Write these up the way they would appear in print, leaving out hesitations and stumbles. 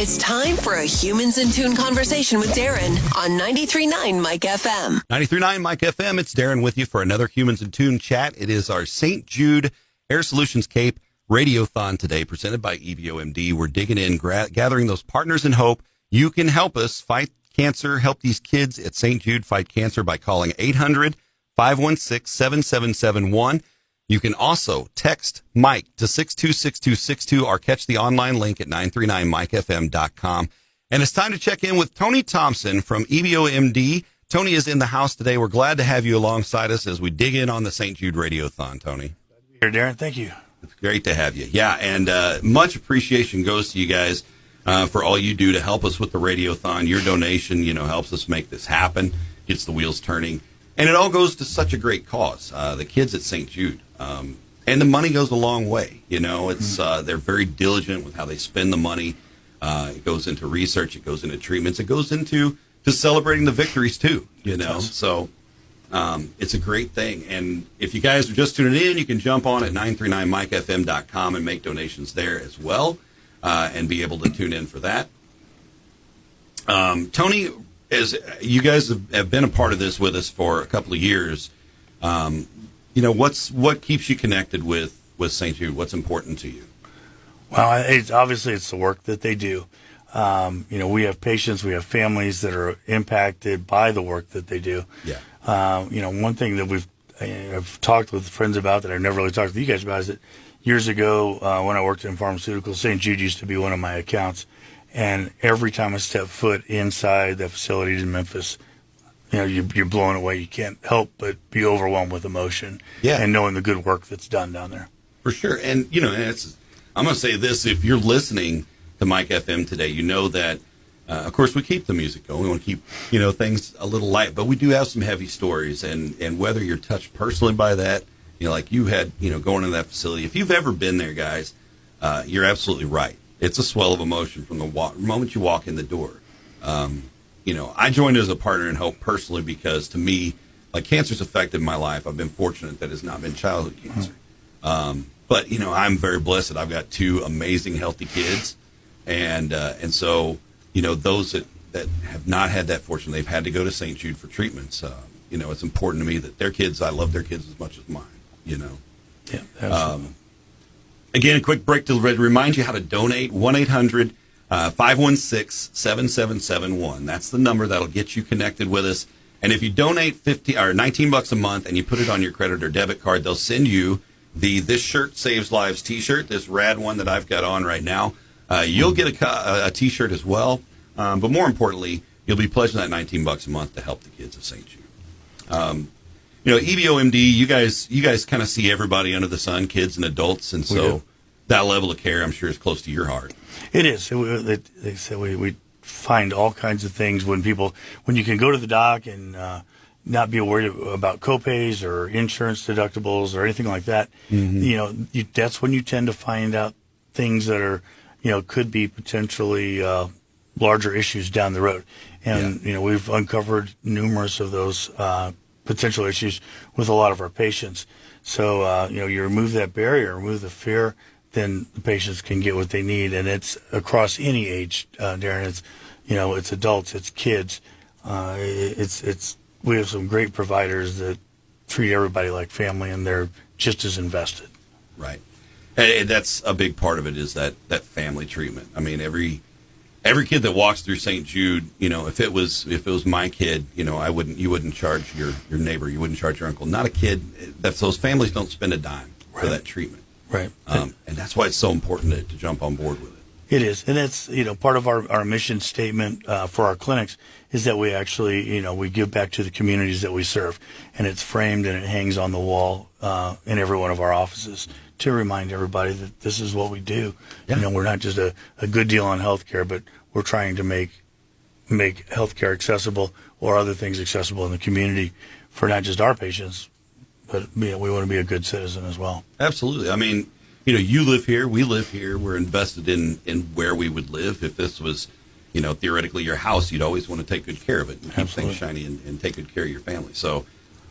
It's time for a Humans in Tune conversation with Darren on 93.9 Mike FM. 93.9 Mike FM. It's Darren with you for another Humans in Tune chat. It is our St. Jude Air Solutions Cape Radiothon today, presented by EBO MD. We're digging in, gathering those partners in hope. You can help us fight cancer, help these kids at St. Jude fight cancer by calling 800-516-7771. You can also text Mike to 626262 or catch the online link at 939mikefm.com. And it's time to check in with Tony Thompson from EBO MD. Tony is in the house today. We're glad to have you alongside us as we dig in on the St. Jude Radiothon, Tony. Here, Darren. Thank you. It's great to have you. Yeah, and much appreciation goes to you guys for all you do to help us with the Radiothon. Your donation, helps us make this happen, gets the wheels turning. And it all goes to such a great cause, the kids at St. Jude. And the money goes a long way. It's they're very diligent with how they spend the money. It goes into research. It goes into treatments. It goes into celebrating the victories, too, So it's a great thing. And if you guys are just tuning in, you can jump on at 939mikefm.com and make donations there as well and be able to tune in for that. Tony, as you guys have been a part of this with us for a couple of years, what keeps you connected with St. Jude? What's important to you? Well, obviously it's the work that they do. We have patients, we have families that are impacted by the work that they do. Yeah. One thing that I've talked with friends about that I've never really talked to you guys about is that years ago when I worked in pharmaceuticals, St. Jude used to be one of my accounts. And every time I step foot inside the facilities in Memphis, you're blown away. You can't help but be overwhelmed with emotion and knowing the good work that's done down there. For sure. And, I'm going to say this. If you're listening to Mike FM today, you know that, of course, we keep the music going. We want to keep, things a little light. But we do have some heavy stories. And whether you're touched personally by that, like you had, going to that facility. If you've ever been there, guys, you're absolutely right. It's a swell of emotion from the moment you walk in the door. I joined as a partner in hope personally because to me, like cancer's affected my life. I've been fortunate that it's not been childhood cancer. But I'm very blessed. I've got two amazing, healthy kids. And so, those that have not had that fortune, they've had to go to St. Jude for treatments. It's important to me that their kids, I love their kids as much as mine, Yeah, absolutely. Again, a quick break to remind you how to donate, 1-800-516-7771. That's the number that'll get you connected with us. And if you donate $19 a month and you put it on your credit or debit card, they'll send you the This Shirt Saves Lives t-shirt, this rad one that I've got on right now. You'll get a t-shirt as well. But more importantly, you'll be pledging that $19 a month to help the kids of St. Jude. EBO MD, you guys kind of see everybody under the sun, kids and adults, and so that level of care, I'm sure, is close to your heart. It is. They say we find all kinds of things when you can go to the doc and not be worried about copays or insurance deductibles or anything like that. Mm-hmm. That's when you tend to find out things that are, could be potentially larger issues down the road. And, we've uncovered numerous of those potential issues with a lot of our patients. So, you remove that barrier, remove the fear, then the patients can get what they need. And it's across any age, Darren. It's, it's adults, it's kids. We have some great providers that treat everybody like family, and they're just as invested. Right. And that's a big part of it is that family treatment. I mean, every kid that walks through St. Jude, if it was my kid, you wouldn't charge your neighbor, you wouldn't charge your uncle. Not a kid. Those families don't spend a dime for that treatment. Right. And that's why it's so important to jump on board with it. It is. And it's, part of our mission statement for our clinics is that we actually, we give back to the communities that we serve. And it's framed and it hangs on the wall in every one of our offices to remind everybody that this is what we do. Yeah. We're not just a good deal on healthcare, but we're trying to make healthcare accessible or other things accessible in the community for not just our patients, but we want to be a good citizen as well. Absolutely. I mean, you live here, we live here, we're invested in where we would live. If this was, theoretically your house, you'd always want to take good care of it and keep things shiny and take good care of your family. So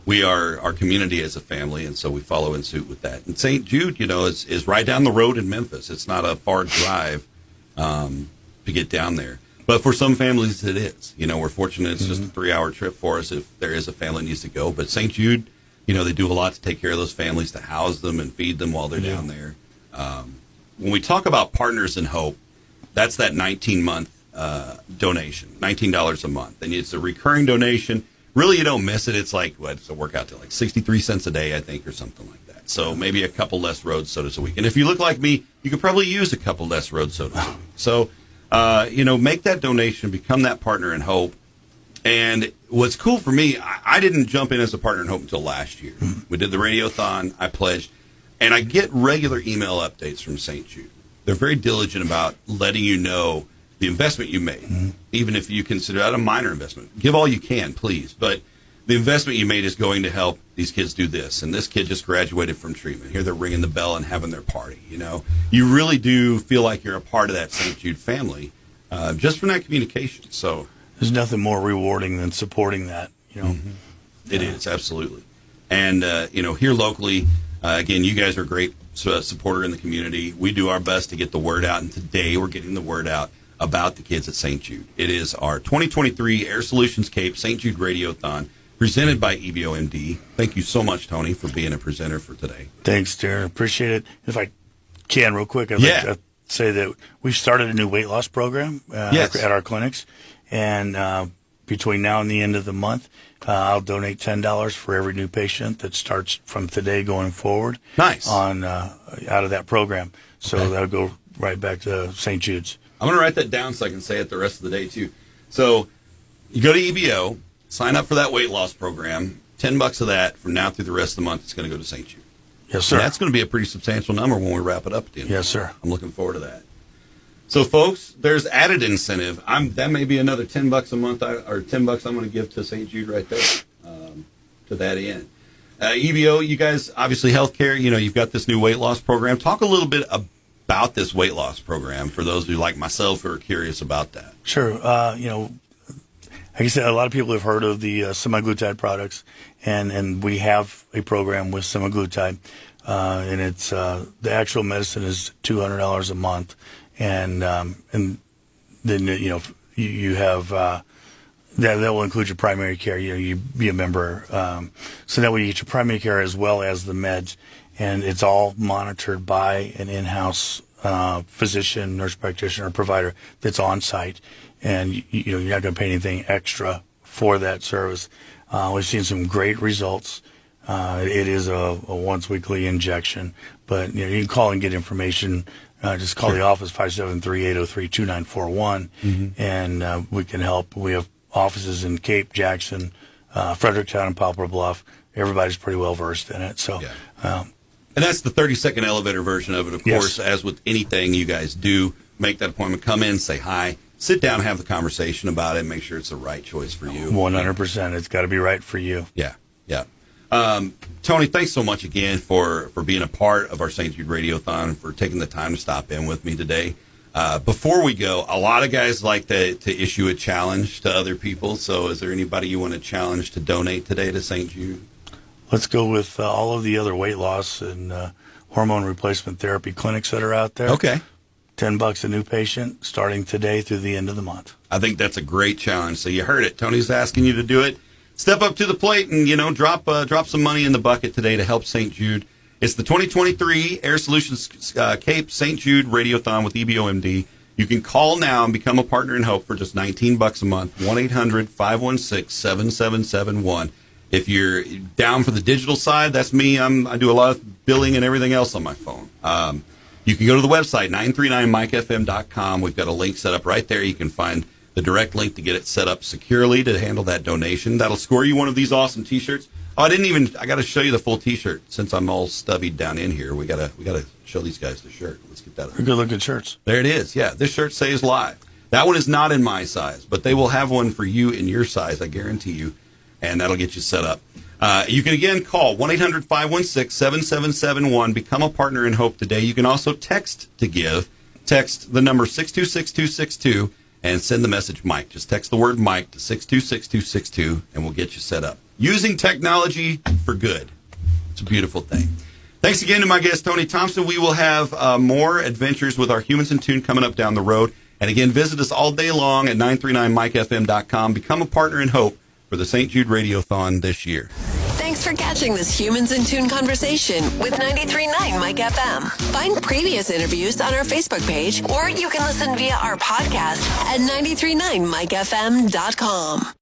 we are our community as a family, and so we follow in suit with that. And St. Jude, is right down the road in Memphis. It's not a far drive. to get down there. But for some families, it is. We're fortunate it's just a 3-hour trip for us if there is a family that needs to go. But St. Jude, they do a lot to take care of those families, to house them and feed them while they're down there. When we talk about Partners in Hope, that's that 19-month donation, $19 a month. And it's a recurring donation. Really, you don't miss it. It's like, it's a workout to like 63 cents a day, I think, or something like that. So maybe a couple less road sodas a week. And if you look like me, you could probably use a couple less road sodas a week. So, make that donation, become that Partner in Hope. And what's cool for me, I didn't jump in as a Partner in Hope until last year. We did the Radiothon, I pledged, and I get regular email updates from St. Jude. They're very diligent about letting you know the investment you made, even if you consider that a minor investment. Give all you can, please. But the investment you made is going to help these kids do this. And this kid just graduated from treatment. Here they're ringing the bell and having their party. You really do feel like you're a part of that St. Jude family just from that communication. So there's nothing more rewarding than supporting that. It is, absolutely. And here locally, again, you guys are a great supporter in the community. We do our best to get the word out, and today we're getting the word out about the kids at St. Jude. It is our 2023 Air Solutions Cape St. Jude Radiothon, presented by EBO MD. Thank you so much, Tony, for being a presenter for today. Thanks, Darren. Appreciate it. If I can, real quick, I'd like to say that we've started a new weight loss program at our clinics, and between now and the end of the month, I'll donate $10 for every new patient that starts from today going forward. Nice. On out of that program. So that'll go right back to St. Jude's. I'm going to write that down so I can say it the rest of the day, too. So you go to EBO, sign up for that weight loss program, $10 of that from now through the rest of the month. It's going to go to St. Jude. Yes, sir. And that's going to be a pretty substantial number when we wrap it up at the end. Yes, sir. I'm looking forward to that. So, folks, there's added incentive. That may be another $10 a month or $10 I'm going to give to St. Jude right there to that end. EBO, you guys, obviously healthcare, you've got this new weight loss program. Talk a little bit about this weight loss program for those who, like myself, who are curious about that. Sure. Like I said, a lot of people have heard of the semaglutide products, and we have a program with semaglutide, and it's the actual medicine is $200 a month, and then you have that will include your primary care. You be a member, so that way you get your primary care as well as the meds, and it's all monitored by an in-house physician, nurse practitioner, provider that's on site. And you're not going to pay anything extra for that service. We've seen some great results. It is a once weekly injection, but you can call and get information. Just call the office 573-803-2941, and we can help. We have offices in Cape, Jackson, Fredericktown, and Poplar Bluff. Everybody's pretty well versed in it. So. And that's the 30-second elevator version of it. Of course, as with anything you guys do, make that appointment, come in, say hi. Sit down, have the conversation about it, make sure it's the right choice for you. 100%. It's got to be right for you. Yeah. Tony, thanks so much again for being a part of our St. Jude Radiothon, for taking the time to stop in with me today. Before we go, a lot of guys like to issue a challenge to other people. So is there anybody you want to challenge to donate today to St. Jude? Let's go with all of the other weight loss and hormone replacement therapy clinics that are out there. Okay. $10 a new patient starting today through the end of the month. I think that's a great challenge. So you heard it. Tony's asking you to do it. Step up to the plate and, drop some money in the bucket today to help St. Jude. It's the 2023 Air Solutions Cape St. Jude Radiothon with EBO MD. You can call now and become a partner in hope for just $19 a month, 1-800-516-7771. If you're down for the digital side, that's me. I do a lot of billing and everything else on my phone. You can go to the website, 939mikefm.com. We've got a link set up right there. You can find the direct link to get it set up securely to handle that donation. That'll score you one of these awesome T-shirts. Oh, I got to show you the full T-shirt since I'm all stubbied down in here. We got to show these guys the shirt. Let's get that up. Good looking shirts. There it is. Yeah, this shirt says live. That one is not in my size, but they will have one for you in your size, I guarantee you, and that'll get you set up. You can, again, call 1-800-516-7771. Become a partner in hope today. You can also text to give. Text the number 626262 and send the message Mike. Just text the word Mike to 626262, and we'll get you set up. Using technology for good. It's a beautiful thing. Thanks again to my guest, Tony Thompson. We will have more adventures with our Humans in Tune coming up down the road. And again, visit us all day long at 939mikefm.com. Become a partner in hope for the St. Jude Radiothon this year. Thanks for catching this Humans in Tune conversation with 93.9 Mike FM. Find previous interviews on our Facebook page, or you can listen via our podcast at 939mikefm.com.